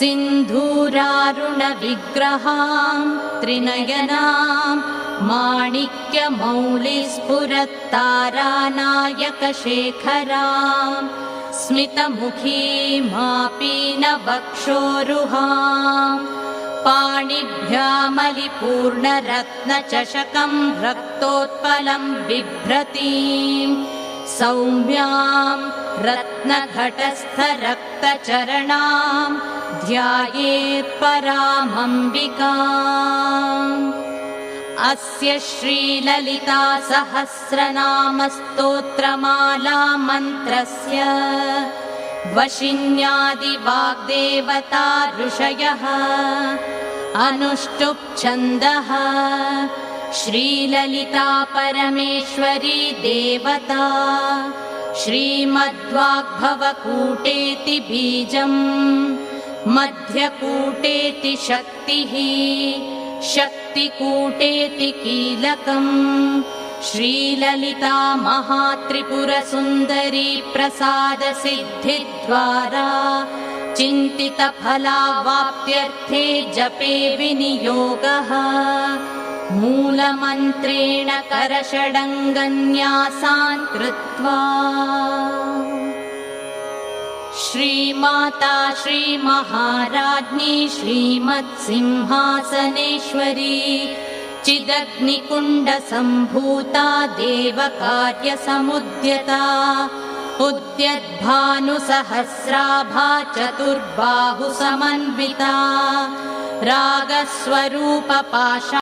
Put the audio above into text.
सिन्धूरारुणविग्रहां त्रिनयनां माणिक्यमौलिस्फुरत्तारानायकशेखरां स्मितमुखीमापीनवक्षोरुहां पाणिभ्यामलिपूर्णरत्नचषकं रक्तोत्पलं बिभ्रतीं सौम्यां रत्नघटस्थरक्तचरणां ध्यायेत् परामम्बिकाम्। अस्य श्रीललिता सहस्रनामस्तोत्रमाला मन्त्रस्य वशिन्यादिवाग्देवता ऋषयः अनुष्टुप् छन्दः श्रीललिता परमेश्वरी देवता श्रीमद्वाग्भवकूटेति बीजम् मध्यकूटेति शक्तिः शक्तिकूटेति कीलकम् श्रीललिता महात्रिपुरसुन्दरी प्रसादसिद्धिद्वारा चिन्तितफलावाप्त्यर्थे जपे विनियोगः मूलमन्त्रेण करषडङ्गन्यासान् कृत्वा। श्रीमाता श्रीमहाराज्ञी श्रीमत्सिंहासनेश्वरी चिदग्निकुण्डसम्भूता देवकार्यसमुद्यता उद्यद्भानुसहस्राभा चतुर्बाहुसमन्विता रागस्वरूपपाशा